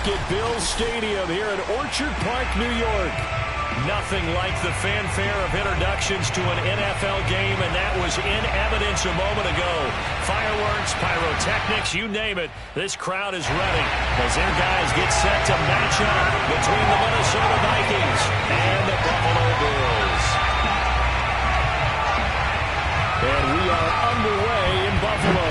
at Bills Stadium here in Orchard Park, New York. Nothing like the fanfare of introductions to an NFL game, and that was in evidence a moment ago. Fireworks, pyrotechnics, you name it. This crowd is ready as their guys get set to match up between the Minnesota Vikings and the Buffalo Bills. And we are underway in Buffalo.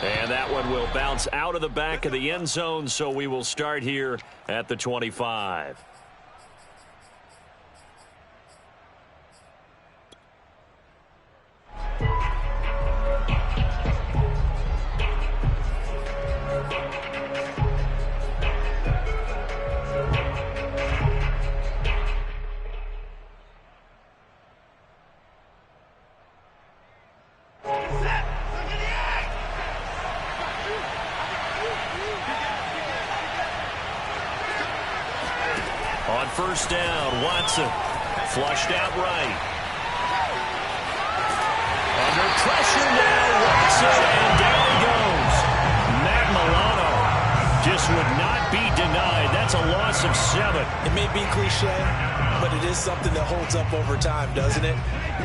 And that one will bounce out of the back of the end zone, so we will start here at the 25. On first down, Watson flushed out right. Under pressure now, Watson, and down he goes. Matt Milano just would not be denied. That's a loss of 7. It may be cliche, but it is something that holds up over time, doesn't it?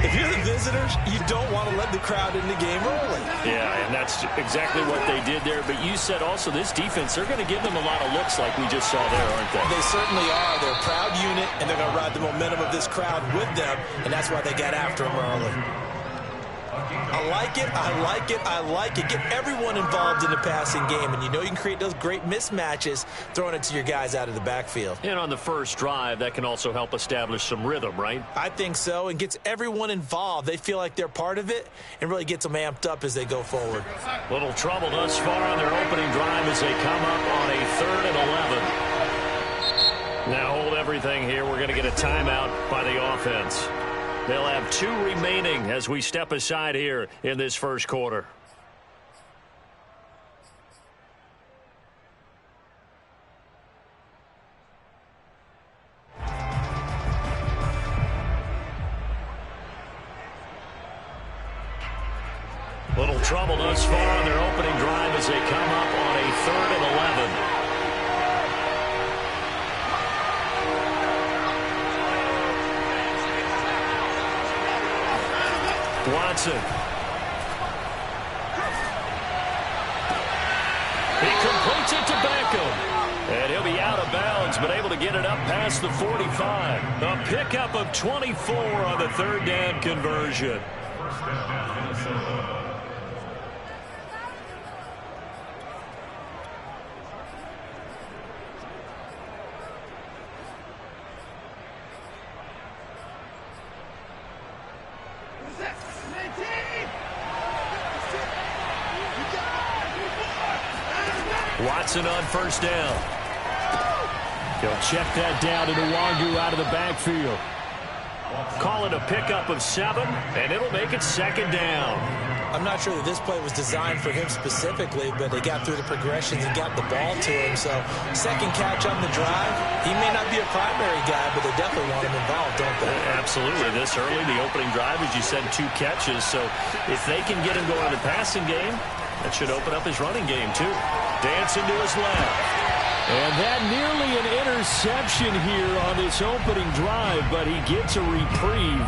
If you're the visitors, you don't want to let the crowd in the game early. Yeah, and that's exactly what they did there. But you said also this defense, they're going to give them a lot of looks like we just saw there, aren't they? They certainly are. They're a proud unit, and they're going to ride the momentum of this crowd with them, and that's why they got after them early. I like it, I like it, I like it. Get everyone involved in the passing game, and you know you can create those great mismatches throwing it to your guys out of the backfield. And on the first drive, that can also help establish some rhythm, right? I think so, and gets everyone involved. They feel like they're part of it and really gets them amped up as they go forward. Little trouble thus far on their opening drive as they come up on a 3rd and 11. Now hold everything here. We're going to get a timeout by the offense. They'll have 2 remaining as we step aside here in this first quarter. Little trouble thus far on their opening drive as they come up on a 3rd and 11. Watson. He completes it to Beckham. And he'll be out of bounds, but able to get it up past the 45. A pickup of 24 on the 3rd down conversion. Watson on first down. He'll check that down to Nwangu out of the backfield. Call it a pickup of 7, and it'll make it 2nd down. I'm not sure that this play was designed for him specifically, but they got through the progressions and got the ball to him. So, second catch on the drive. He may not be a primary guy, but they definitely want him involved, don't they? Absolutely. This early, the opening drive, as you said, 2 catches. So, if they can get him going in the passing game, that should open up his running game, too. Dancing to his left. And that nearly an interception here on this opening drive, but he gets a reprieve.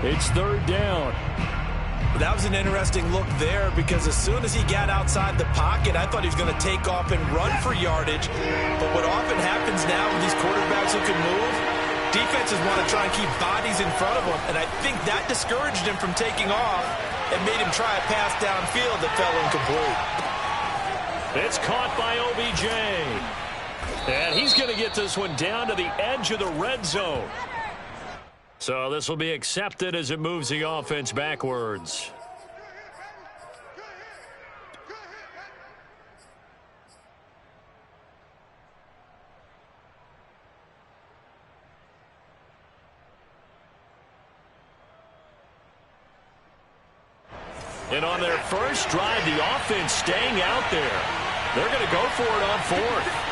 It's 3rd down. That was an interesting look there because as soon as he got outside the pocket, I thought he was going to take off and run for yardage. But what often happens now with these quarterbacks who can move, defenses want to try and keep bodies in front of them. And I think that discouraged him from taking off and made him try a pass downfield that fell incomplete. It's caught by OBJ. And he's going to get this one down to the edge of the red zone. So this will be accepted as it moves the offense backwards. And on their first drive, the offense staying out there. They're going to go for it on 4th.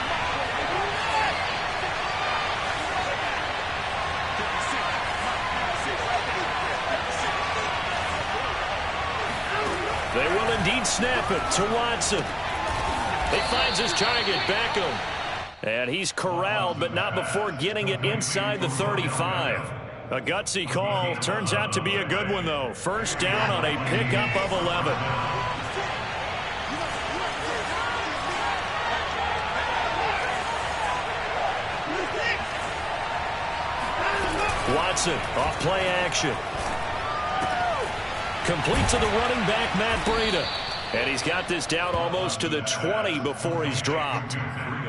They will indeed snap it to Watson. He finds his target, Beckham. And he's corralled, but not before getting it inside the 35. A gutsy call. Turns out to be a good one, though. First down on a pickup of 11. Watson off play action. Complete to the running back, Matt Breida. And he's got this down almost to the 20 before he's dropped.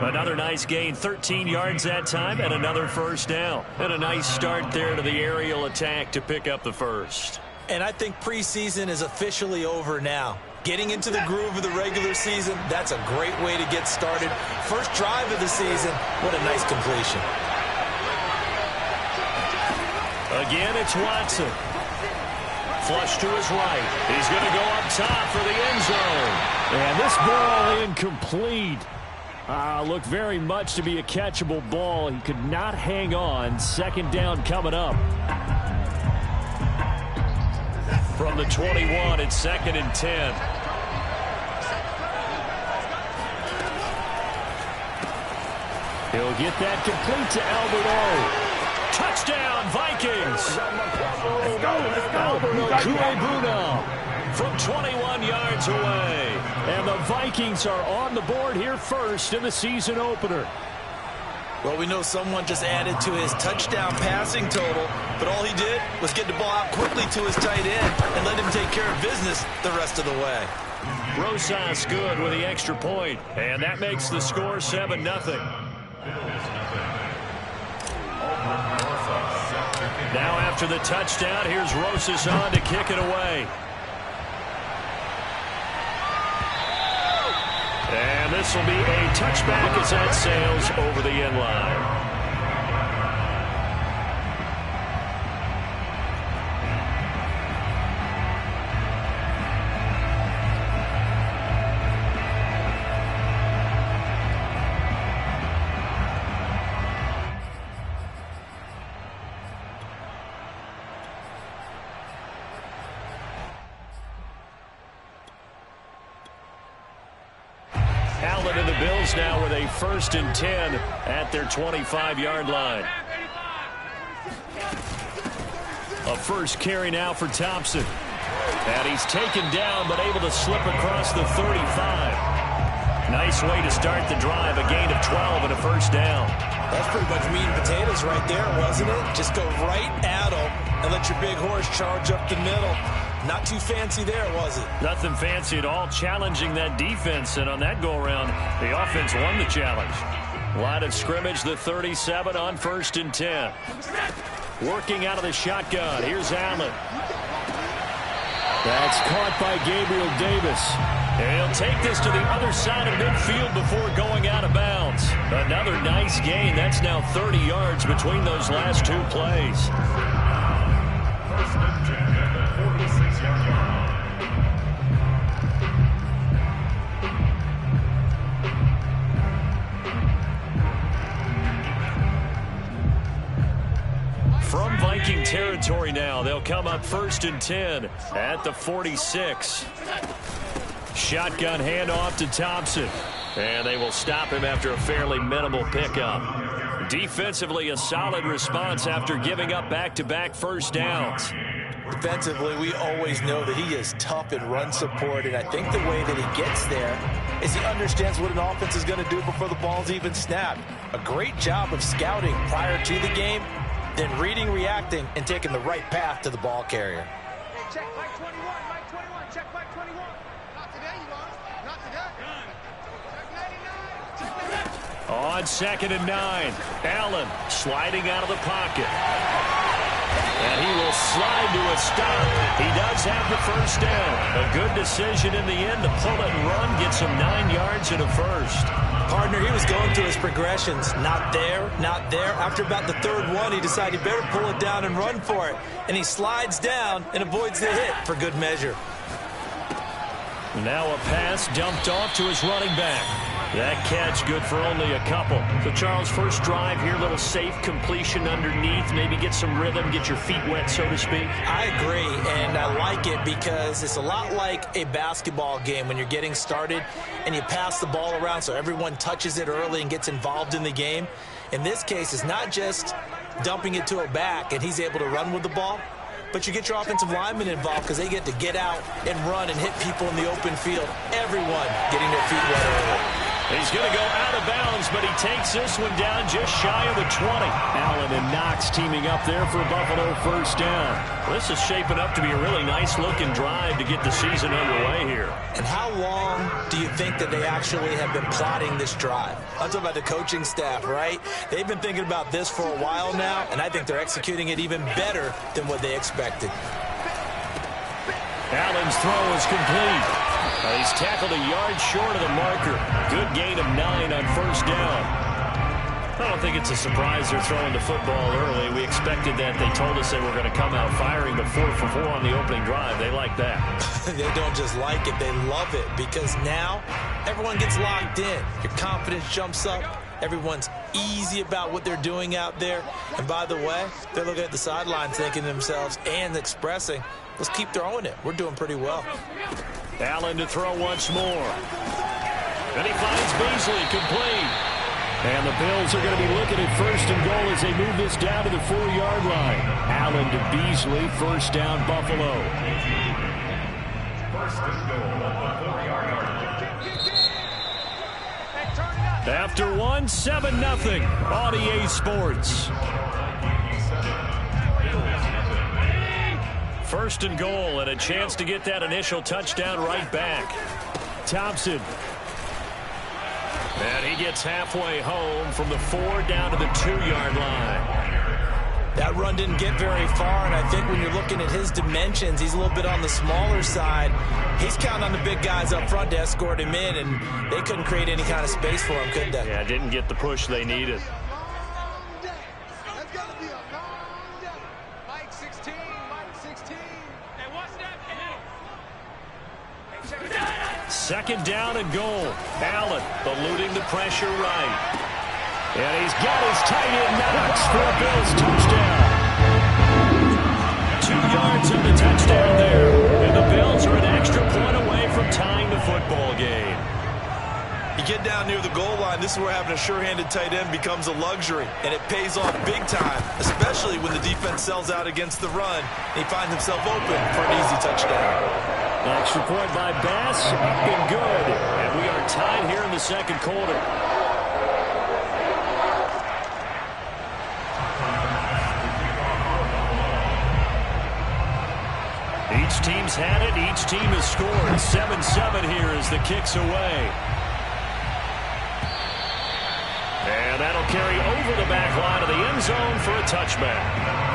Another nice gain, 13 yards that time, and another first down. And a nice start there to the aerial attack to pick up the first. And I think preseason is officially over now. Getting into the groove of the regular season, that's a great way to get started. First drive of the season, what a nice completion. Again, it's Watson. Flush to his right. He's going to go up top for the end zone. And this ball incomplete. Looked very much to be a catchable ball. He could not hang on. Second down coming up. From the 21, it's 2nd and 10. He'll get that complete to Albert O. Touchdown, Vikings! Albert Okuegbuna from 21 yards away. And the Vikings are on the board here first in the season opener. Well, we know someone just added to his touchdown passing total, but all he did was get the ball out quickly to his tight end and let him take care of business the rest of the way. Rosas good with the extra point, and that makes the score 7-0. Now after the touchdown, here's Rosas on to kick it away. And this will be a touchback as that sails over the end line. Allen and the Bills now with a 1st and 10 at their 25-yard line. A first carry now for Thompson. And he's taken down but able to slip across the 35. Nice way to start the drive, a gain of 12 and a first down. That's pretty much meat and potatoes right there, wasn't it? Just go right at them and let your big horse charge up the middle. Not too fancy there, was it? Nothing fancy at all, challenging that defense, and on that go-around, the offense won the challenge. Line of scrimmage, the 37 on 1st and 10. Working out of the shotgun, here's Allen. That's caught by Gabriel Davis. And he'll take this to the other side of midfield before going out of bounds. Another nice gain. That's now 30 yards between those last two plays. 1st and 10 at the 46-yard line. From Viking territory now, they'll come up 1st and 10 at the 46. Shotgun handoff to Thompson. And they will stop him after a fairly minimal pickup. Defensively, a solid response after giving up back-to-back first downs. Defensively, we always know that he is tough in run support, and I think the way that he gets there is he understands what an offense is going to do before the ball's even snapped. A great job of scouting prior to the game, then reading, reacting, and taking the right path to the ball carrier. Hey, check Mike 21, Mike 21, check Mike 21. Not today, you want? Not today. Check 99, check 99. On 2nd and 9, Allen sliding out of the pocket. And he will slide to a stop. He does have the first down. A good decision in the end to pull it and run, get some 9 yards and a first. Partner, he was going through his progressions. Not there, not there. After about the 3rd one, he decided he better pull it down and run for it. And he slides down and avoids the hit for good measure. Now a pass dumped off to his running back. That catch good for only a couple. So, Charles, first drive here, little safe completion underneath. Maybe get some rhythm, get your feet wet, so to speak. I agree, and I like it because it's a lot like a basketball game when you're getting started and you pass the ball around so everyone touches it early and gets involved in the game. In this case, it's not just dumping it to a back and he's able to run with the ball, but you get your offensive linemen involved because they get to get out and run and hit people in the open field. Everyone getting their feet wet early. He's going to go out of bounds, but he takes this one down just shy of the 20. Allen and Knox teaming up there for Buffalo first down. Well, this is shaping up to be a really nice-looking drive to get the season underway here. And how long do you think that they actually have been plotting this drive? I'm talking about the coaching staff, right? They've been thinking about this for a while now, and I think they're executing it even better than what they expected. Allen's throw is complete. He's tackled a yard short of the marker. Good gain of 9 on first down. I don't think it's a surprise they're throwing the football early. We expected that. They told us they were going to come out firing, but 4 for 4 on the opening drive. They like that. They don't just like it, they love it, because now everyone gets locked in. Your confidence jumps up. Everyone's easy about what they're doing out there. And by the way, they're looking at the sideline thinking to themselves and expressing, let's keep throwing it. We're doing pretty well. Allen to throw once more. And he finds Beasley complete. And the Bills are going to be looking at first and goal as they move this down to the 4-yard line. Allen to Beasley, first down Buffalo. First and goal at the 4-yard line. After 1, 7-0 on EA Sports. First and goal and a chance to get that initial touchdown right back. Thompson. And he gets halfway home from the 4 down to the 2-yard line. That run didn't get very far, and I think when you're looking at his dimensions, he's a little bit on the smaller side. He's counting on the big guys up front to escort him in, and they couldn't create any kind of space for him, could they? Yeah, didn't get the push they needed. Second down and goal. Allen eluding the pressure right. And he's got his tight end Knox for a Bills touchdown. 2 yards on the touchdown there. And the Bills are an extra point away from tying the football game. You get down near the goal line, this is where having a sure-handed tight end becomes a luxury, and it pays off big time, especially when the defense sells out against the run, and he finds himself open for an easy touchdown. Extra point by Bass, up and good. And we are tied here in the second quarter. Each team's had it. Each team has scored. 7-7 here as the kick's away. And that'll carry over the back line of the end zone for a touchback.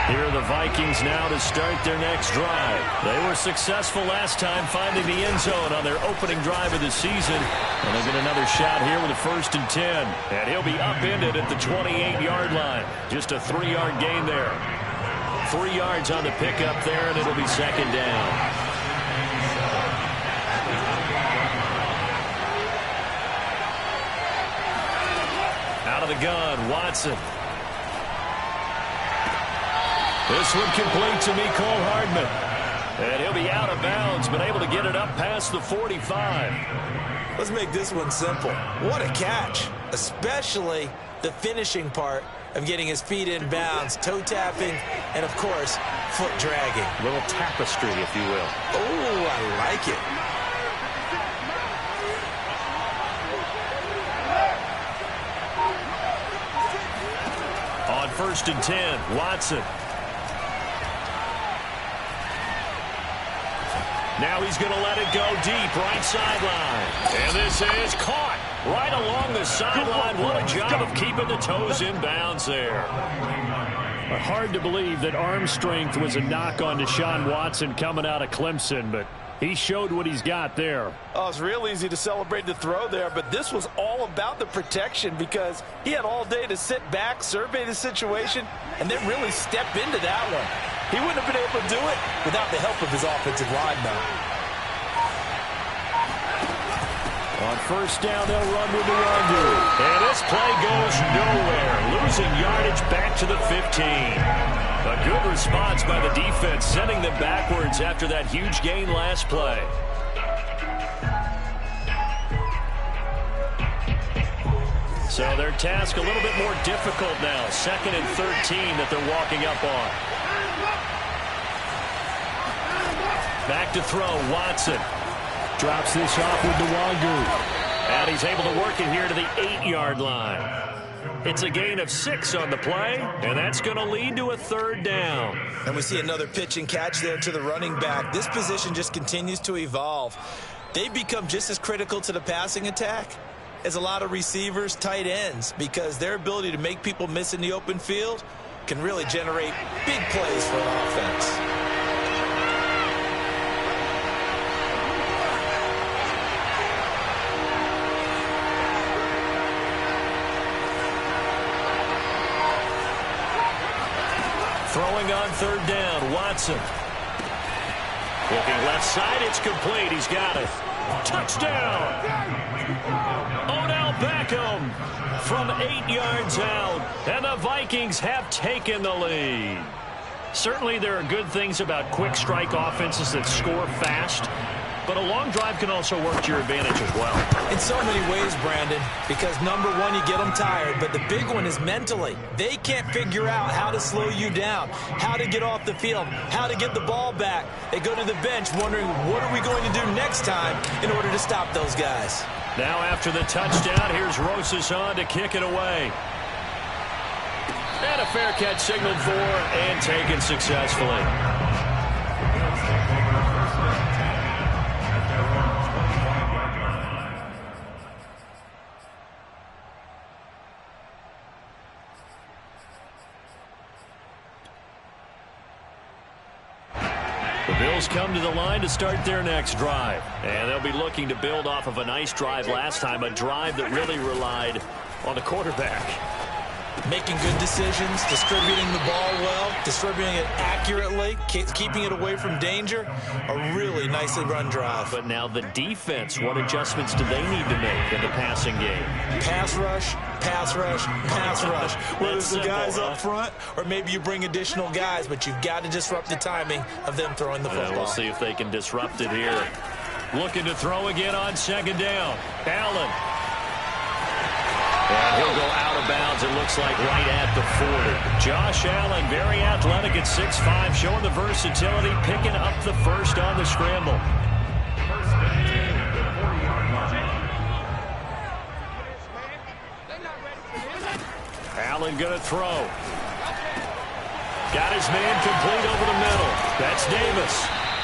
Here are the Vikings now to start their next drive. They were successful last time finding the end zone on their opening drive of the season. And they'll get another shot here with a 1st and 10. And he'll be upended at the 28-yard line. Just a 3-yard gain there. 3 yards on the pickup there, and it'll be second down. Out of the gun, Watson. This one complete to Mecole Hardman. And he'll be out of bounds, but able to get it up past the 45. Let's make this one simple. What a catch, especially the finishing part of getting his feet in bounds, toe tapping, and, of course, foot dragging. A little tapestry, if you will. Oh, I like it. On 1st and 10, Watson. Now he's going to let it go deep, right sideline. And this is caught right along the sideline. What a job of keeping the toes in bounds there. Hard to believe that arm strength was a knock on Deshaun Watson coming out of Clemson, but He showed what he's got there. Oh, it's real easy to celebrate the throw there, but this was all about the protection because he had all day to sit back, survey the situation, and then really step into that one. He wouldn't have been able to do it without the help of his offensive line, though. On first down, they'll run with the Wandu. And this play goes nowhere. Losing yardage back to the 15. A good response by the defense, sending them backwards after that huge gain last play. So their task a little bit more difficult now. 2nd and 13 that they're walking up on. Back to throw, Watson. Drops this off with the Wandu. And he's able to work it here to the 8-yard line. It's a gain of 6 on the play, and that's going to lead to a 3rd down. And we see another pitch and catch there to the running back. This position just continues to evolve. They become just as critical to the passing attack as a lot of receivers, tight ends, because their ability to make people miss in the open field can really generate big plays for an offense. Throwing on 3rd down, Watson. Looking left side, it's complete. He's got it. Touchdown! Odell Beckham from 8 yards out, and the Vikings have taken the lead. Certainly there are good things about quick strike offenses that score fast, but a long drive can also work to your advantage as well. In so many ways, Brandon, because number one, you get them tired, but the big one is mentally. They can't figure out how to slow you down, how to get off the field, how to get the ball back. They go to the bench wondering, what are we going to do next time in order to stop those guys? Now after the touchdown, here's Rosas on to kick it away. And a fair catch signaled for and taken successfully. The Bills come to the line to start their next drive. And they'll be looking to build off of a nice drive last time, a drive that really relied on the quarterback. Making good decisions, distributing the ball well, distributing it accurately, keeping it away from danger. A really nicely run drive. But now the defense, what adjustments do they need to make in the passing game? Pass rush, pass rush, pass rush. Whether it's the guys up huh? front or maybe you bring additional guys, but you've got to disrupt the timing of them throwing the football. We'll see if they can disrupt it here. Looking to throw again on 2nd down. Allen. And he'll go out of bounds, it looks like, right at the 40. Josh Allen, very athletic at 6'5", showing the versatility, picking up the first on the scramble. Allen going to throw. Got his man complete over the middle. That's Davis.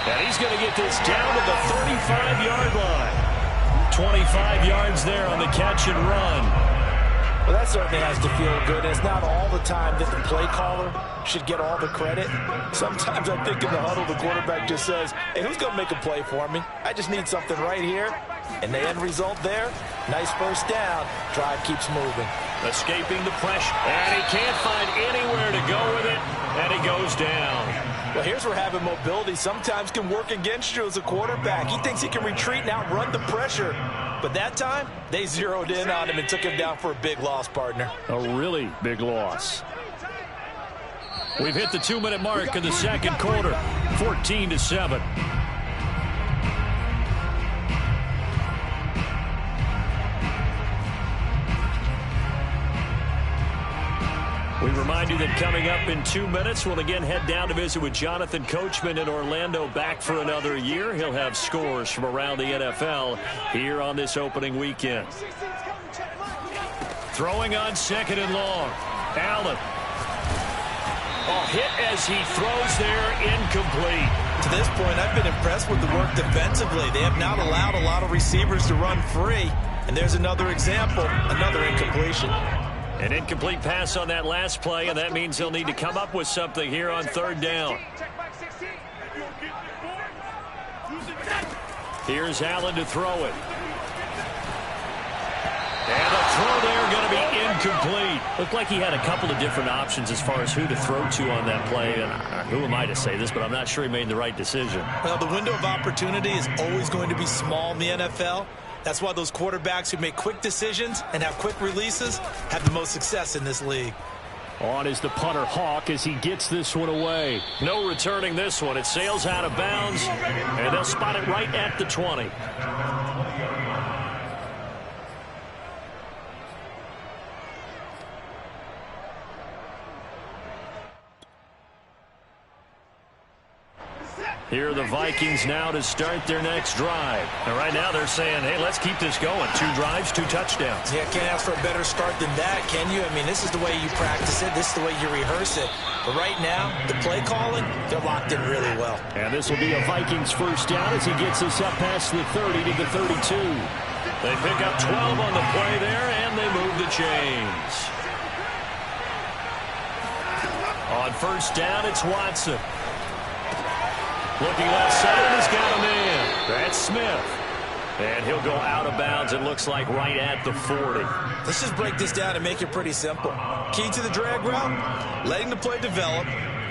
And he's going to get this down to the 35-yard line. 25 yards there on the catch and run. Well, that certainly has to feel good. It's not all the time that the play caller should get all the credit. Sometimes I think in the huddle, the quarterback just says, hey, who's going to make a play for me? I just need something right here. And the end result there, nice first down. Drive keeps moving. Escaping the pressure. And he can't find anywhere to go with it. And he goes down. Well, here's where having mobility sometimes can work against you as a quarterback. He thinks he can retreat and outrun the pressure. But that time, they zeroed in on him and took him down for a big loss, partner. A really big loss. We've hit the 2-minute mark in the second quarter. 14-7. We remind you that coming up in 2 minutes, we'll again head down to visit with Jonathan Coachman in Orlando, back for another year. He'll have scores from around the NFL here on this opening weekend. Throwing on 2nd and long. Allen. Oh, hit as he throws there, incomplete. To this point, I've been impressed with the work defensively. They have not allowed a lot of receivers to run free. And there's another example, another incompletion. An incomplete pass on that last play, and that means they'll need to come up with something here on 3rd down. Here's Allen to throw it. And the throw there going to be incomplete. Looked like he had a couple of different options as far as who to throw to on that play. And who am I to say this, but I'm not sure he made the right decision. Well, the window of opportunity is always going to be small in the NFL. That's why those quarterbacks who make quick decisions and have quick releases have the most success in this league. On is the punter Hawk as he gets this one away. No returning this one. It sails out of bounds, and they'll spot it right at the 20. Here are the Vikings now to start their next drive. And right now they're saying, hey, let's keep this going. 2 drives, 2 touchdowns. Yeah, can't ask for a better start than that, can you? I mean, this is the way you practice it. This is the way you rehearse it. But right now, the play calling, they're locked in really well. And this will be a Vikings first down as he gets us up past the 30 to the 32. They pick up 12 on the play there, and they move the chains. On first down, it's Watson. Looking left side, he's got a man. That's Smith. And he'll go out of bounds, it looks like, right at the 40. Let's just break this down and make it pretty simple. Key to the drag route, letting the play develop,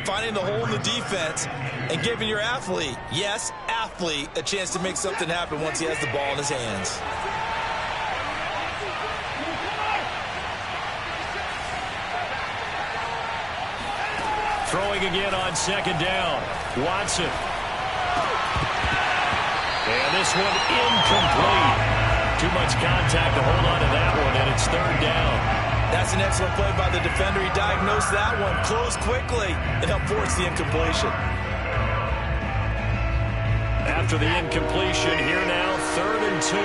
finding the hole in the defense, and giving your athlete, yes, athlete, a chance to make something happen once he has the ball in his hands. Throwing again on second down. Watson. And this one incomplete. Too much contact to hold on to that one, and it's third down. That's an excellent play by the defender. He diagnosed that one, closed quickly, and helped force the incompletion. After the incompletion, here now, 3rd and 2.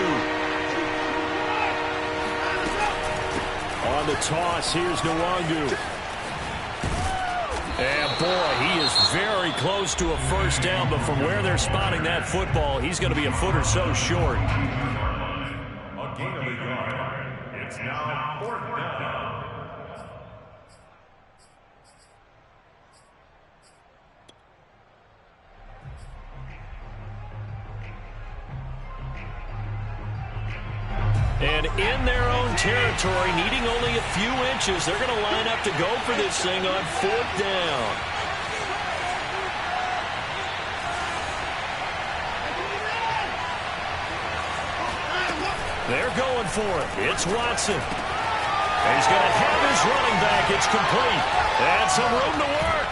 On the toss, here's Nwangu. And boy, he is very close to a first down, but from where they're spotting that football, he's going to be a foot or so short. A gain of a yard. It's now 4th down. And in their own territory, needing only a few inches, they're going to line up to go for this thing on 4th down. They're going for it. It's Watson. And he's going to have his running back. It's complete. And some room to work.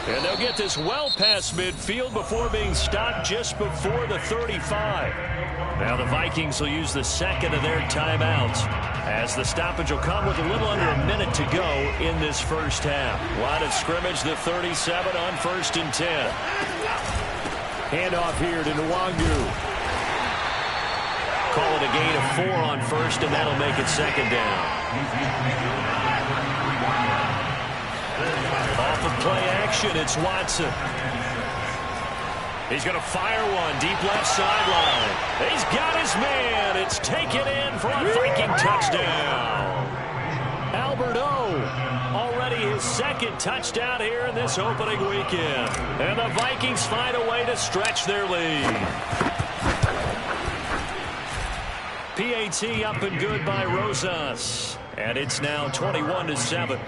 And they'll get this well past midfield before being stopped just before the 35. Now the Vikings will use the second of their timeouts as the stoppage will come with a little under a minute to go in this first half. Line of scrimmage, the 37 on 1st and 10. Handoff here to Nwangu. Call it a gain of 4 on 1st, and that'll make it 2nd down. Off of play action, it's Watson. He's going to fire one deep left sideline. He's got his man. It's taken in for a Viking touchdown. Albert O, already his 2nd touchdown here in this opening weekend. And the Vikings find a way to stretch their lead. PAT up and good by Rosas. And it's now 21-7.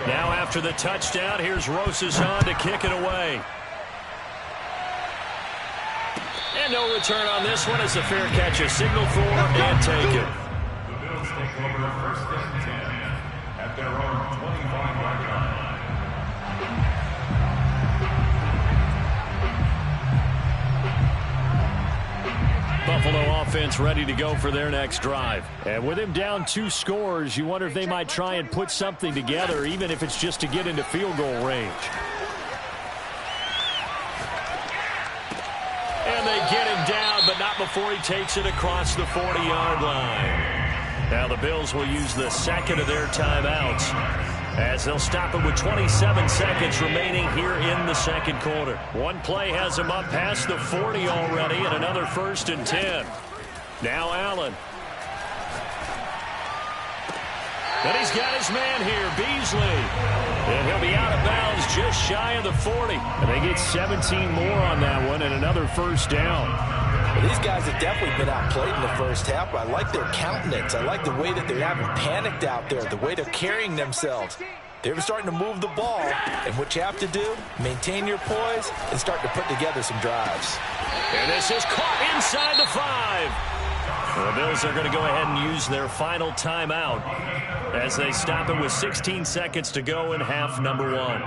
Now after the touchdown, here's Rosas on to kick it away. And no return on this one as a fair catch, a signal for and take it. The Bills take over 1st and 10 at their own 25-yard line. Buffalo offense ready to go for their next drive. And with him down 2 scores, you wonder if they might try and put something together, even if it's just to get into field goal range. And they get him down, but not before he takes it across the 40-yard line. Now the Bills will use the second of their timeouts as they'll stop it with 27 seconds remaining here in the second quarter. One play has them up past the 40 already, and another 1st and 10. Now Allen. And he's got his man here, Beasley. And he'll be out of bounds just shy of the 40. And they get 17 more on that one and another first down. Well, these guys have definitely been outplayed in the first half, but I like their countenance. I like the way that they haven't panicked out there, the way they're carrying themselves. They're starting to move the ball, and what you have to do, maintain your poise and start to put together some drives. And this is caught inside the 5. The Bills are going to go ahead and use their final timeout as they stop it with 16 seconds to go in half number 1.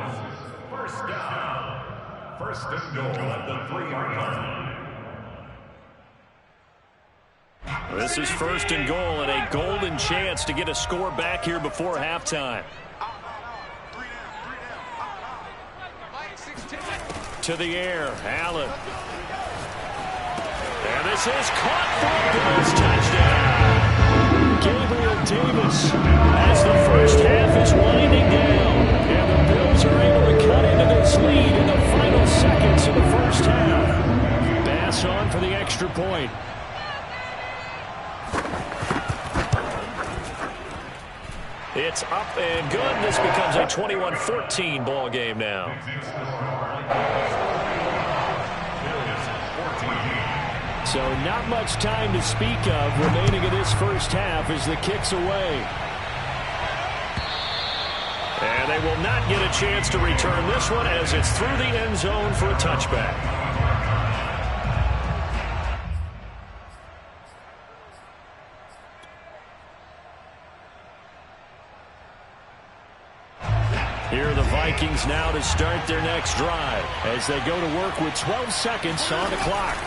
First down. First and goal at the 3-yard line. This is first and goal and a golden chance to get a score back here before halftime. To the air, Allen. And this is caught for a Bills touchdown. Gabriel Davis as the first half is winding down. And the Bills are able to cut into this lead in the final seconds of the first half. Bass on for the extra point. It's up and good. This becomes a 21-14 ball game now. So not much time to speak of remaining in this first half as the kick's away. And they will not get a chance to return this one as it's through the end zone for a touchback. Here are the Vikings now to start their next drive as they go to work with 12 seconds on the clock.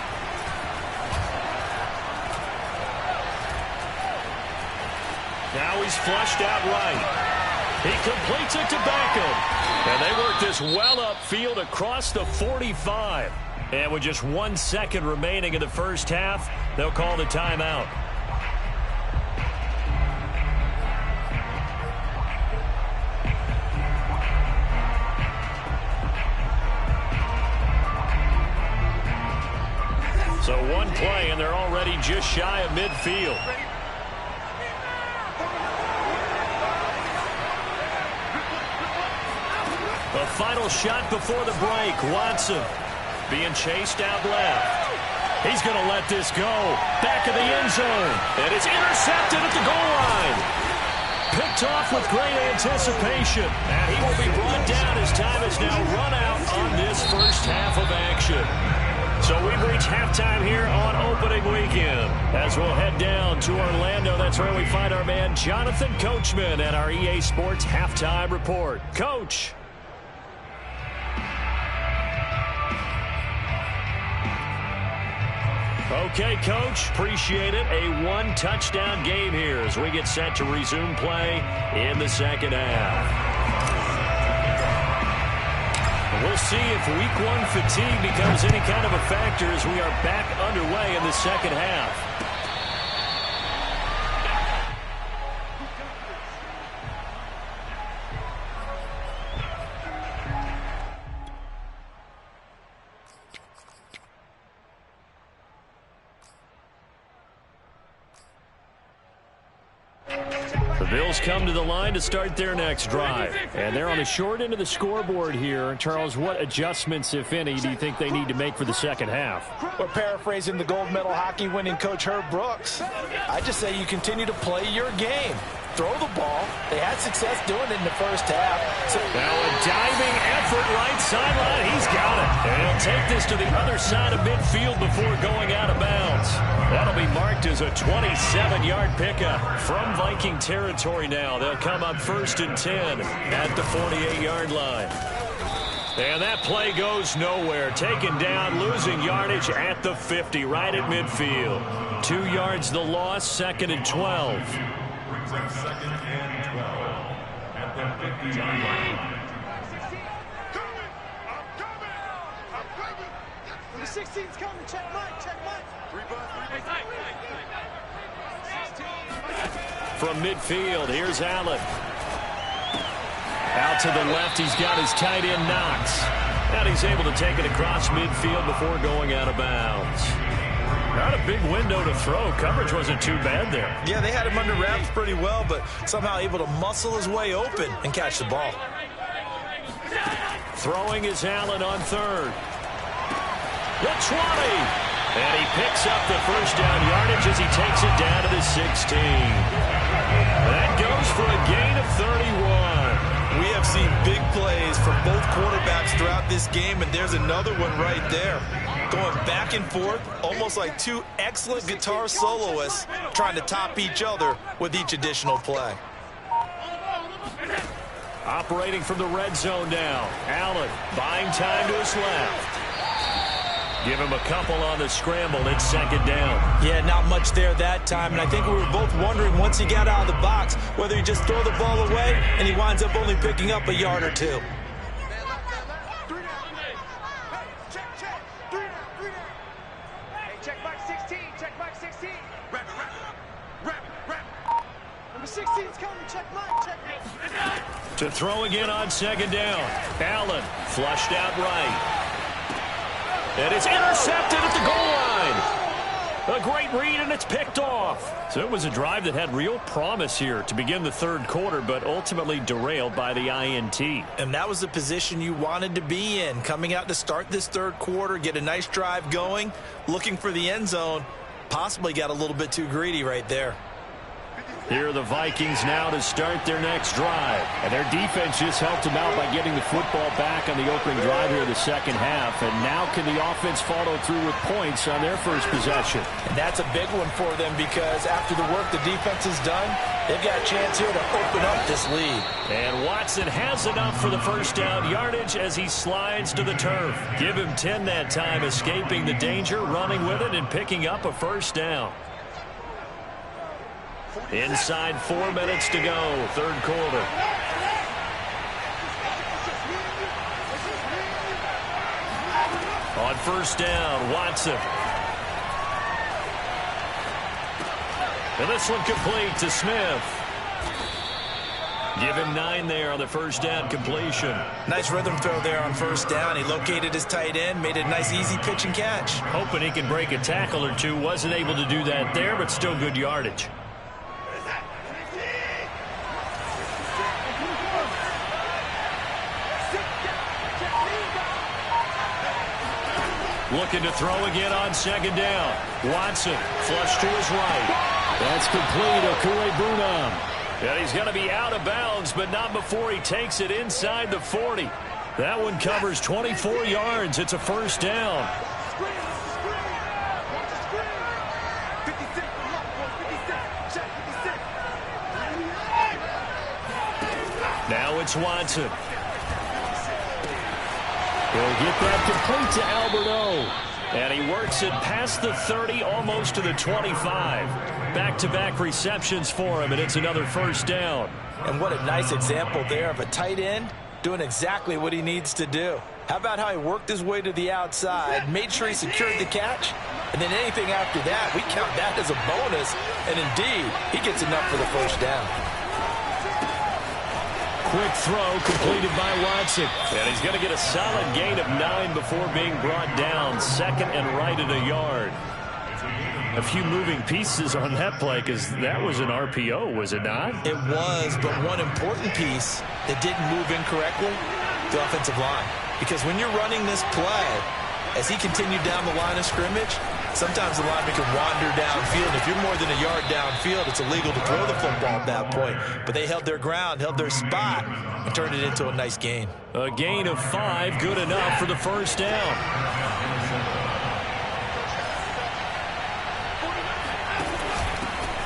Now he's flushed out right. He completes it to Beckham. And they work this well upfield across the 45. And with just 1 second remaining in the first half, they'll call the timeout. So one play, and they're already just shy of midfield. The final shot before the break. Watson being chased out left. He's going to let this go. Back of the end zone. And it's intercepted at the goal line. Picked off with great anticipation. And he will be brought down as time has now run out on this first half of action. So we've reached halftime here on opening weekend. As we'll head down to Orlando, that's where we find our man Jonathan Coachman at our EA Sports Halftime Report. Coach. Okay, Coach, appreciate it. A one-touchdown game here as we get set to resume play in the second half. We'll see if week 1 fatigue becomes any kind of a factor as we are back underway in the second half. The Bills come to the line to start their next drive. And they're on the short end of the scoreboard here. Charles, what adjustments, if any, do you think they need to make for the second half? We're paraphrasing the gold medal hockey winning coach Herb Brooks. I just say you continue to play your game. Throw the ball. They had success doing it in the first half. So now a diving effort right sideline. He's got it. And he'll take this to the other side of midfield before going out of bounds. That'll be marked as a 27-yard pickup from Viking territory now. They'll come up 1st and 10 at the 48-yard line. And that play goes nowhere. Taken down, losing yardage at the 50, right at midfield. 2 yards the loss, 2nd and 12. Brings up 2nd and 12 at the 50-yard line. The 16's coming. Check Mike. Check Mike. From midfield, here's Allen. Out to the left, he's got his tight end Knox. And he's able to take it across midfield before going out of bounds. Not a big window to throw. Coverage wasn't too bad there. Yeah, they had him under wraps pretty well, but somehow able to muscle his way open and catch the ball. Throwing is Allen on third. The 20. And he picks up the first down yardage as he takes it down to the 16. That goes for a gain of 31. We have seen big plays from both quarterbacks throughout this game, and there's another one right there. Going back and forth, almost like two excellent guitar soloists trying to top each other with each additional play. Operating from the red zone now. Allen buying time to his left. Give him a couple on the scramble. It's second down. Yeah, not much there that time, and I think we were both wondering once he got out of the box whether he just throw the ball away and he winds up only picking up a yard or two. Check back 16. Check back 16. Rap. Number 16's coming. Check back. Check back. To throw again on second down. Allen flushed out right. And it's intercepted at the goal line. A great read, and it's picked off. So it was a drive that had real promise here to begin the third quarter, but ultimately derailed by the INT. And that was the position you wanted to be in, coming out to start this third quarter, get a nice drive going, looking for the end zone. Possibly got a little bit too greedy right there. Here are the Vikings now to start their next drive. And their defense just helped them out by getting the football back on the opening drive here in the second half. And now can the offense follow through with points on their first possession? And that's a big one for them because after the work the defense has done, they've got a chance here to open up this lead. And Watson has enough for the first down yardage as he slides to the turf. Give him 10 that time, escaping the danger, running with it, and picking up a first down. Inside 4 minutes to go, third quarter. On first down, Watson. And this one complete to Smith. Give him 9 there on the first down completion. Nice rhythm throw there on first down. He located his tight end, made a nice easy pitch and catch. Hoping he can break a tackle or two. Wasn't able to do that there, but still good yardage. Looking to throw again on second down. Watson, flush to his right. That's complete. Okue-Bunam. And he's going to be out of bounds, but not before he takes it inside the 40. That one covers 24 yards. It's a first down. Now it's Watson. He'll get that complete to Albert O. And he works it past the 30, almost to the 25. Back-to-back receptions for him, and it's another first down. And what a nice example there of a tight end doing exactly what he needs to do. How about how he worked his way to the outside, made sure he secured the catch, and then anything after that, we count that as a bonus. And indeed, he gets enough for the first down. Quick throw completed by Watson. And he's going to get a solid gain of 9 before being brought down. Second and right at a yard. A few moving pieces on that play because that was an RPO, was it not? It was, but one important piece that didn't move incorrectly, the offensive line. Because when you're running this play, as he continued down the line of scrimmage, sometimes the lineman can wander downfield. If you're more than a yard downfield, it's illegal to throw the football at that point. But they held their ground, held their spot, and turned it into a nice gain. A gain of 5, good enough for the first down.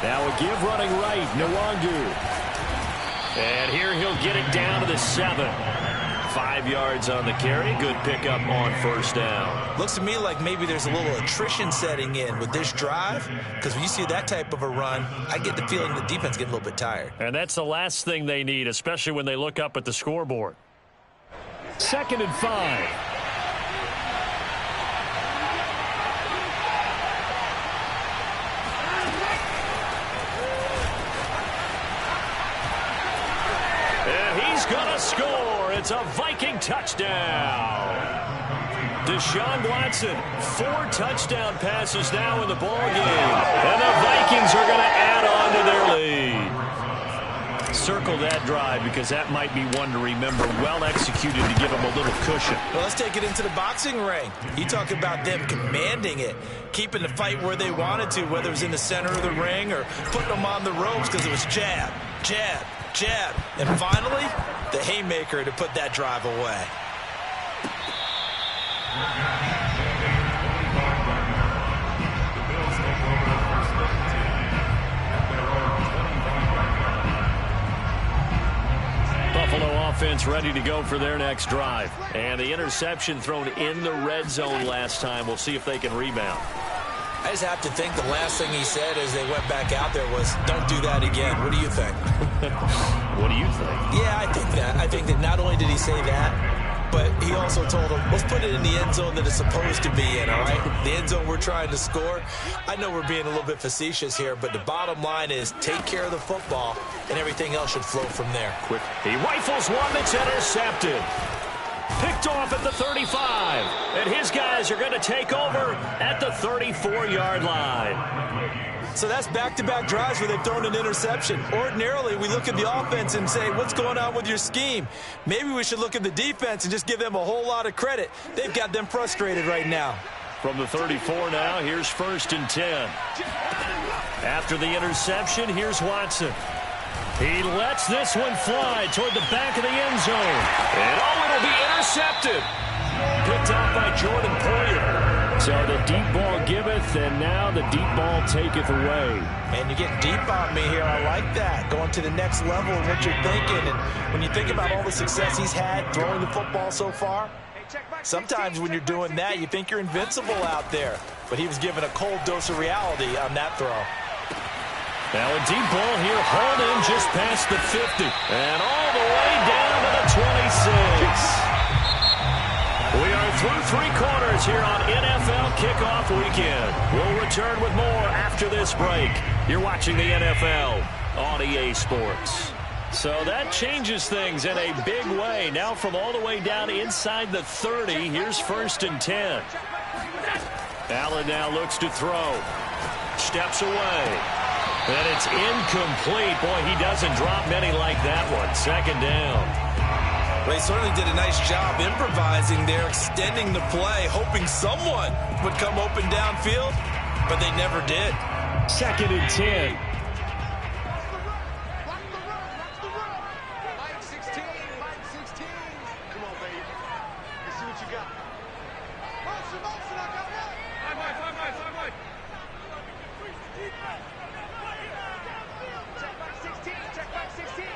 Now a give running right, Nwangu. And here he'll get it down to the 7. 5 yards on the carry. Good pickup on first down. Looks to me like maybe there's a little attrition setting in with this drive, because when you see that type of a run, I get the feeling the defense getting a little bit tired. And that's the last thing they need, especially when they look up at the scoreboard. 2nd and 5. And he's going to score. It's a Viking touchdown. Deshaun Watson, 4 touchdown passes now in the ball game. And the Vikings are going to add on to their lead. Circle that drive because that might be one to remember. Well executed to give them a little cushion. Well, let's take it into the boxing ring. You talk about them commanding it, keeping the fight where they wanted to, whether it was in the center of the ring or putting them on the ropes because it was jab, jab, jab. And finally, the haymaker to put that drive away. Buffalo offense ready to go for their next drive. And the interception thrown in the red zone last time. We'll see if they can rebound. I just have to think the last thing he said as they went back out there was, don't do that again. What do you think? What do you think? Yeah, I think that. I think that not only did he say that, but he also told him, let's put it in the end zone that it's supposed to be in, all right? The end zone we're trying to score. I know we're being a little bit facetious here, but the bottom line is take care of the football, and everything else should flow from there. Quick. He rifles one that's intercepted. Picked off at the 35. And his guys are going to take over at the 34-yard line. So that's back-to-back drives where they've thrown an interception. Ordinarily, we look at the offense and say, what's going on with your scheme? Maybe we should look at the defense and just give them a whole lot of credit. They've got them frustrated right now. From the 34 now, here's 1st and 10. After the interception, here's Watson. He lets this one fly toward the back of the end zone. And it'll be intercepted. Picked off by Jordan Poyer. So the deep ball giveth, and now the deep ball taketh away. And you're getting deep on me here. I like that. Going to the next level of what you're thinking. And when you think about all the success he's had throwing the football so far, sometimes when you're doing that, you think you're invincible out there. But he was given a cold dose of reality on that throw. Now a deep ball here, hauled in just past the 50. And all the way down to the 26. We are through 3 quarters here on NFL Kickoff Weekend. We'll return with more after this break. You're watching the NFL on EA Sports. So that changes things in a big way. Now from all the way down inside the 30, here's 1st and 10. Allen now looks to throw. Steps away. And it's incomplete. Boy, he doesn't drop many like that one. 2nd down. Well, he certainly did a nice job improvising there, extending the play, hoping someone would come open downfield, but they never did. 2nd and 10. Mike 16, Mike 16. Come on, baby. Let's see what you got. Motion, I got one. Five, Mike. Check back 16.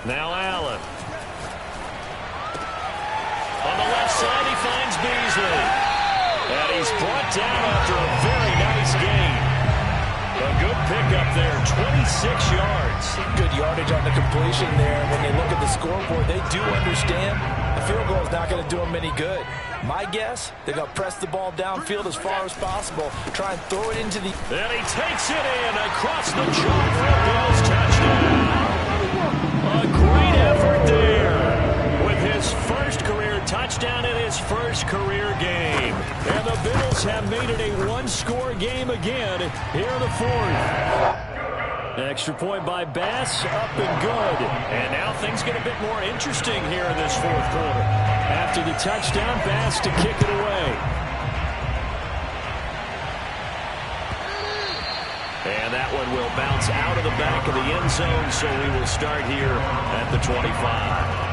Now Allen. On the left side, he finds Beasley. And he's brought down after a very nice gain. A good pickup there, 26 yards. Good yardage on the completion there. When they look at the scoreboard, they do understand the field goal is not going to do them any good. My guess, they're going to press the ball downfield as far as possible, try and throw it into the... And he takes it in across the chalk for a Bills touchdown. A great effort there with his first career touchdown in his first career game. And the Bills have made it a one-score game again here in the 4th. Extra point by Bass, up and good. And now things get a bit more interesting here in this 4th quarter. After the touchdown, Bass to kick it away. And that one will bounce out of the back of the end zone, so we will start here at the 25.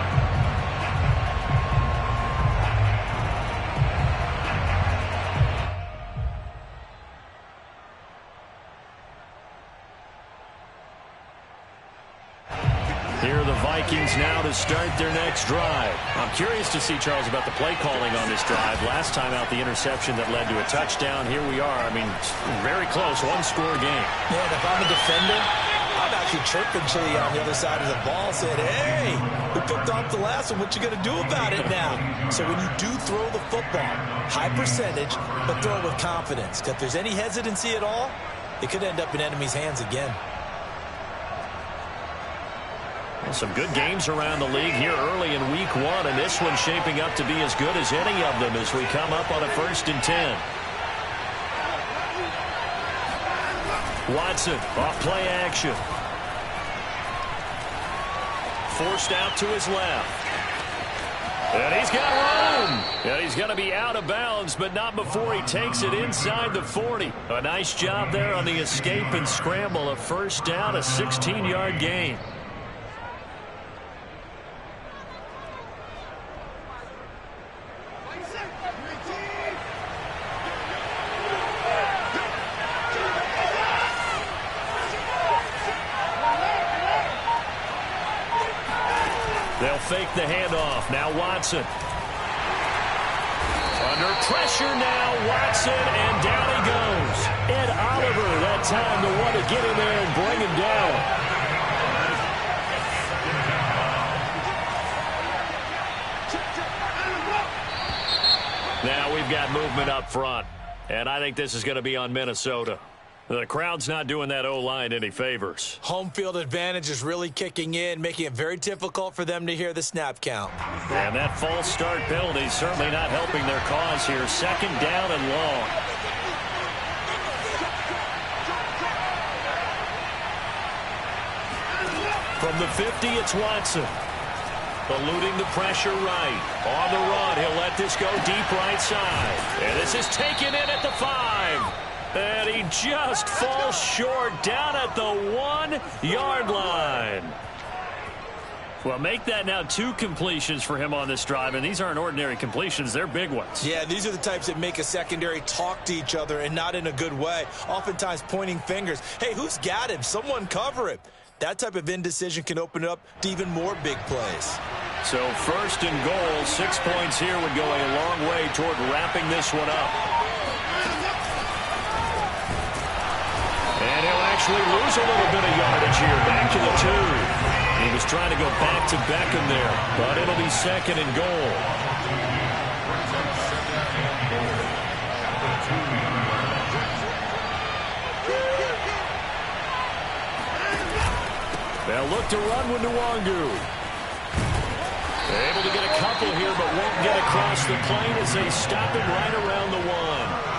Here are the Vikings now to start their next drive. I'm curious to see, Charles, about the play calling on this drive. Last time out, the interception that led to a touchdown. Here we are. I mean, very close, one-score game. Yeah, and if I'm a defender, I'm actually chirping to you on the other side of the ball, saying, hey, we picked off the last one. What you going to do about it now? So when you do throw the football, high percentage, but throw it with confidence. Because if there's any hesitancy at all, it could end up in enemy's hands again. Some good games around the league here early in week 1, and this one's shaping up to be as good as any of them as we come up on a 1st and 10. Watson off play action. Forced out to his left. And he's got room. And he's going to be out of bounds, but not before he takes it inside the 40. A nice job there on the escape and scramble. A 1st down, a 16-yard gain. They'll fake the handoff. Now Watson. Under pressure now, Watson, and down he goes. Ed Oliver, that time the one to get in there and bring him down. Now we've got movement up front, and I think this is going to be on Minnesota. The crowd's not doing that O-line any favors. Home field advantage is really kicking in, making it very difficult for them to hear the snap count. And that false start penalty certainly not helping their cause here. 2nd down and long. From the 50, it's Watson. Eluding the pressure right. On the run, he'll let this go deep right side. And this is taken in at the 5. And he just falls short down at the 1-yard line. Well, make that now 2 completions for him on this drive, and these aren't ordinary completions. They're big ones. Yeah, these are the types that make a secondary talk to each other and not in a good way. Oftentimes pointing fingers. Hey, who's got him? Someone cover him. That type of indecision can open it up to even more big plays. So 1st and goal, 6 points here would go a long way toward wrapping this one up. And he'll actually lose a little bit of yardage here. Back to the 2. He was trying to go back to Beckham there, but it'll be 2nd and goal. They'll look to run with Nwangu. Able to get a couple here, but won't get across the plane as they stop him right around the 1.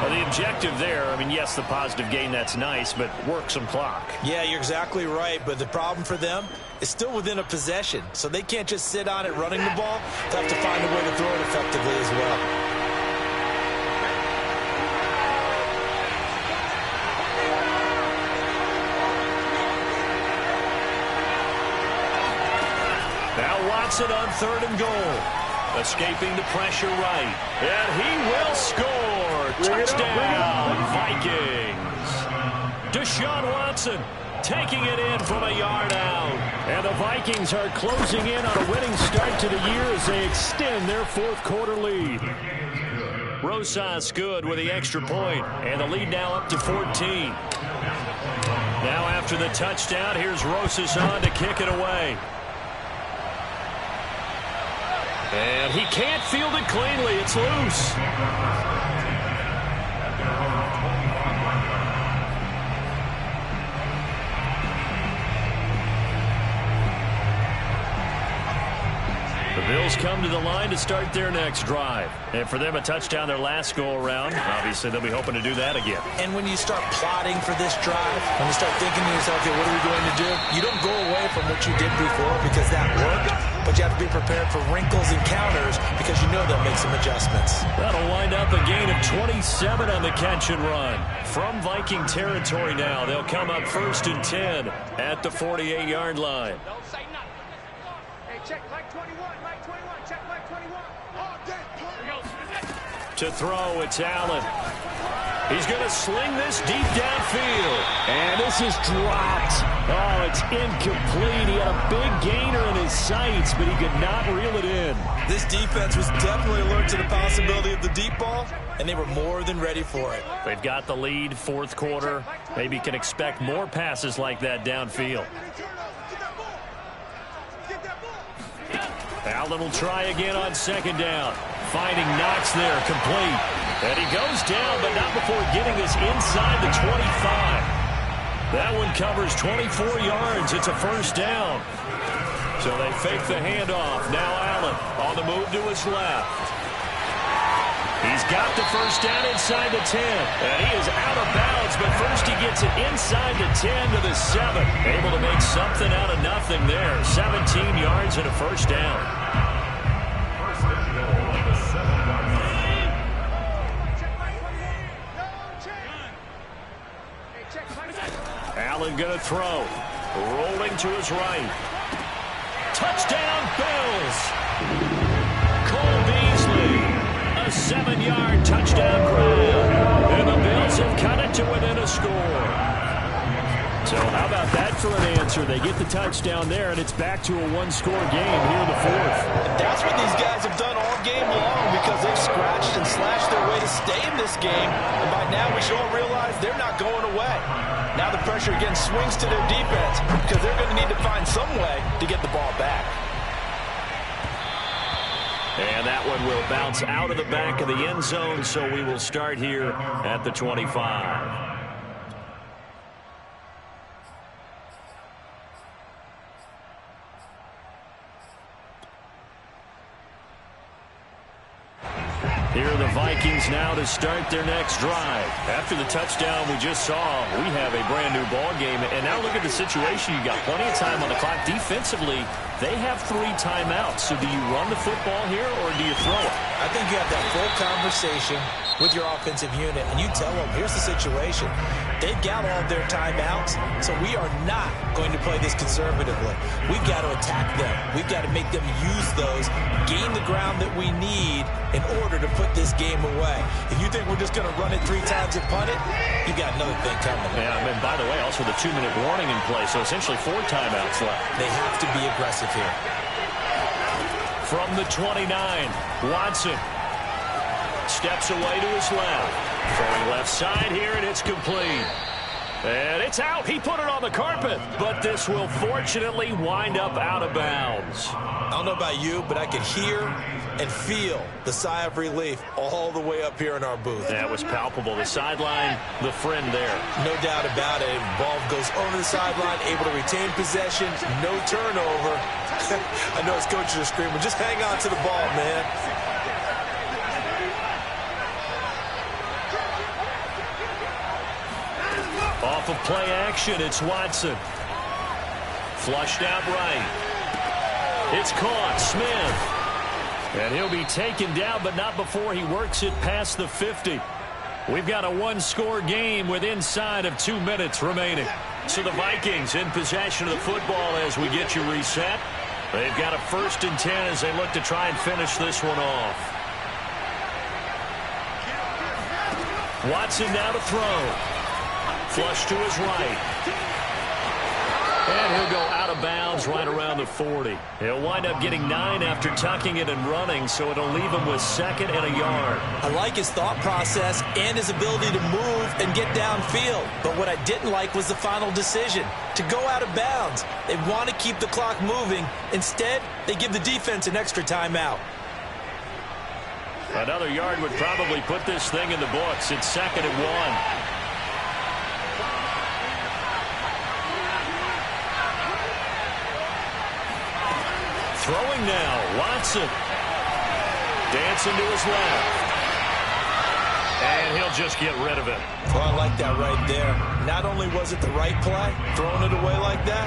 Well, the objective there, I mean, yes, the positive gain, that's nice, but work some clock. Yeah, you're exactly right, but the problem for them is still within a possession, so they can't just sit on it running the ball. They have to find a way to throw it effectively as well. Now Watson on 3rd and goal. Escaping the pressure right. And he will score. Touchdown, Vikings. Deshaun Watson taking it in from a yard out. And the Vikings are closing in on a winning start to the year as they extend their 4th quarter lead. Rosas good with the extra point, and the lead now up to 14. Now after the touchdown, here's Rosas on to kick it away. And he can't field it cleanly. It's loose. The Bills come to the line to start their next drive. And for them, a touchdown their last go-around. Obviously, they'll be hoping to do that again. And when you start plotting for this drive, when you start thinking to yourself, okay, what are we going to do? You don't go away from what you did before because that worked. But you have to be prepared for wrinkles and counters because you know they'll make some adjustments. That'll wind up a gain of 27 on the catch and run. From Viking territory now, they'll come up 1st and 10 at the 48-yard line. Don't say nothing. Hey, check leg 21, leg 21, check leg 21. Oh, to throw, it's Allen. He's going to sling this deep downfield. And this is dropped. Oh, it's incomplete. He had a big gainer in his sights, but he could not reel it in. This defense was definitely alert to the possibility of the deep ball, and they were more than ready for it. They've got the lead, 4th quarter. Maybe can expect more passes like that downfield. Allen will try again on 2nd down. Finding Knox there, complete. And he goes down, but not before getting us inside the 25. That one covers 24 yards. It's a first down. So they fake the handoff. Now Allen on the move to his left. He's got the first down inside the 10. And he is out of bounds, but first he gets it inside the 10 to the 7. Able to make something out of nothing there. 17 yards and a first down. First and goal at the 7-yard line. Allen going to throw. Rolling to his right. Touchdown, Bills. Cole Beasley. A 7-yard touchdown grab. And the Bills have cut it to within a score. So how about that for an answer? They get the touchdown there, and it's back to a one-score game here in the fourth. That's what these guys have done all game long because they've scratched and slashed their way to stay in this game. And by now we should all realize they're not going away. Now the pressure again swings to their defense because they're going to need to find some way to get the ball back. And that one will bounce out of the back of the end zone, so we will start here at the 25. Here are the Vikings now to start their next drive. After the touchdown we just saw, we have a brand new ball game. And now look at the situation. You got plenty of time on the clock. Defensively, they have 3 timeouts. So do you run the football here or do you throw it? I think you have that full conversation with your offensive unit, and you tell them, here's the situation. They've got all their timeouts, so we are not going to play this conservatively. We've got to attack them. We've got to make them use those, gain the ground that we need in order to put this game away. If you think we're just going to run it 3 times and punt it, you got another thing coming. Yeah, and by the way, also the 2-minute warning in play, so essentially 4 timeouts left. They have to be aggressive here. From the 29, Watson steps away to his left. Throwing left side here, and it's complete. And it's out. He put it on the carpet, but this will fortunately wind up out of bounds. I don't know about you, but I could hear and feel the sigh of relief all the way up here in our booth. That was palpable. The sideline, the friend there. No doubt about it. Ball goes over the sideline, able to retain possession, no turnover. I know his coaches are screaming, just hang on to the ball, man. Off of play action, it's Watson. Flushed out right. It's caught, Smith. And he'll be taken down, but not before he works it past the 50. We've got a one-score game with inside of 2 minutes remaining. So the Vikings in possession of the football as we get you reset. They've got a 1st and 10 as they look to try and finish this one off. Watson now to throw. Flush to his right. And he'll go out of bounds right around the 40. He'll wind up getting 9 after tucking it and running, so it'll leave him with 2nd and a yard. I like his thought process and his ability to move and get downfield. But what I didn't like was the final decision, to go out of bounds. They want to keep the clock moving. Instead, they give the defense an extra timeout. Another yard would probably put this thing in the books. It's 2nd and 1. Throwing now, Watson. Dancing to his left. And he'll just get rid of it. Well, I like that right there. Not only was it the right play, throwing it away like that,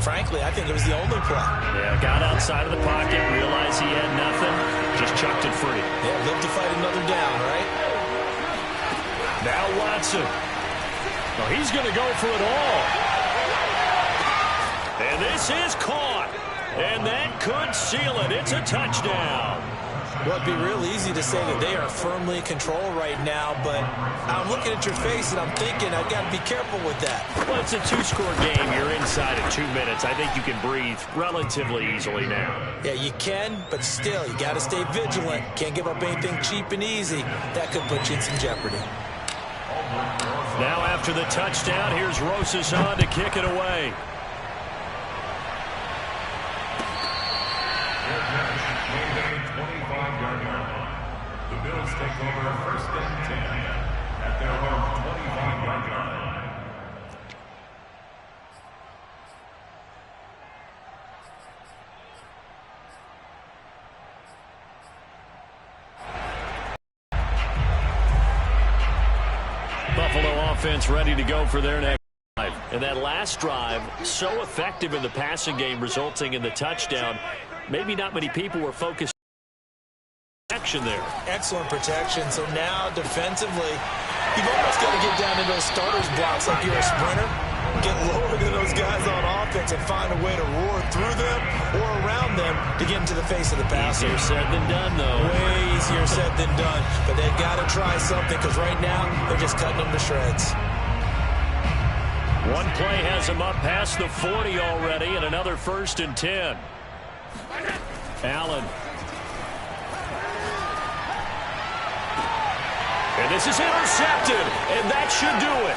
frankly, I think it was the only play. Yeah, got outside of the pocket, realized he had nothing, just chucked it free. Yeah, live to fight another down, right? Now Watson. Well, he's going to go for it all. And this is caught. And that could seal it. It's a touchdown. Well, it'd be real easy to say that they are firmly in control right now, but I'm looking at your face and I'm thinking I've got to be careful with that. Well, it's a 2-score game. You're inside of 2 minutes. I think you can breathe relatively easily now. Yeah, you can, but still, you got to stay vigilant. Can't give up anything cheap and easy. That could put you in some jeopardy. Now after the touchdown, here's Rosas on to kick it away. The Bills take over 1st and 10 at their own 25-yard line. defense ready to go for their next drive. And that last drive, so effective in the passing game, resulting in the touchdown. Maybe not many people were focused on action there. Excellent protection. So now defensively, you've almost got to get down into those starters blocks like you're a sprinter. Get lower than those guys on offense and find a way to roar through them or around them to get into the face of the passer. Easier said than done, though. Way easier said than done. But they've got to try something because right now they're just cutting them to shreds. One play has him up past the 40 already, and another 1st and 10. Allen. And this is intercepted, and that should do it.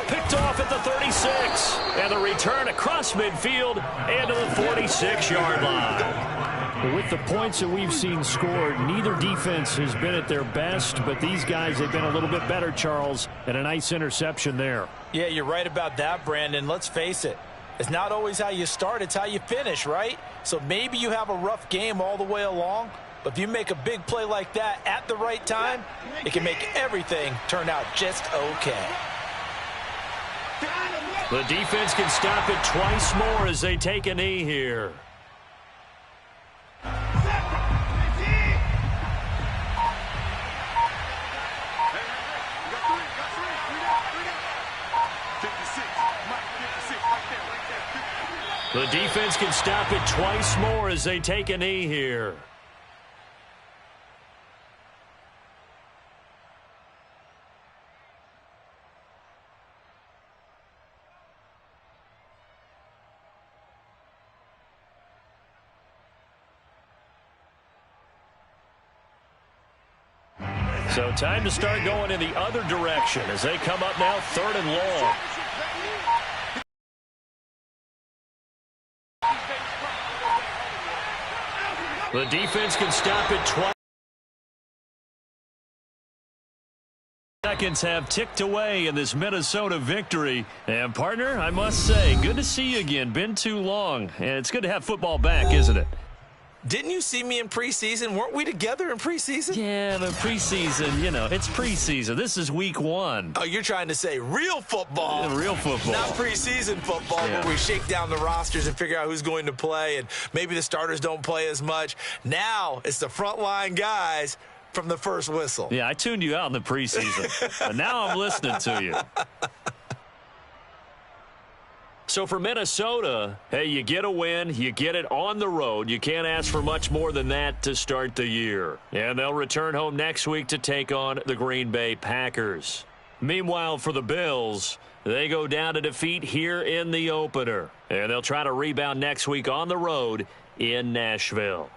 Picked off at the 36, and the return across midfield and to the 46-yard line. With the points that we've seen scored, neither defense has been at their best, but these guys have been a little bit better, Charles, and a nice interception there. Yeah, you're right about that, Brandon. Let's face it. It's not always how you start, it's how you finish, right? So maybe you have a rough game all the way along, but if you make a big play like that at the right time, it can make everything turn out just okay. The defense can stop it twice more as they take a knee here. The defense can stop it twice more as they take a knee here. So time to start going in the other direction as they come up now 3rd and long. The defense can stop it twice. Seconds have ticked away in this Minnesota victory. And, partner, I must say, good to see you again. Been too long. And it's good to have football back, isn't it? Didn't you see me in preseason? Weren't we together in preseason? Yeah, but preseason, you know, it's preseason. This is week 1. Oh, you're trying to say real football. Yeah, real football. Not preseason football, Yeah. where we shake down the rosters and figure out who's going to play, and maybe the starters don't play as much. Now it's the frontline guys from the first whistle. Yeah, I tuned you out in the preseason. But now I'm listening to you. So for Minnesota, hey, you get a win, you get it on the road. You can't ask for much more than that to start the year. And they'll return home next week to take on the Green Bay Packers. Meanwhile, for the Bills, they go down to defeat here in the opener. And they'll try to rebound next week on the road in Nashville.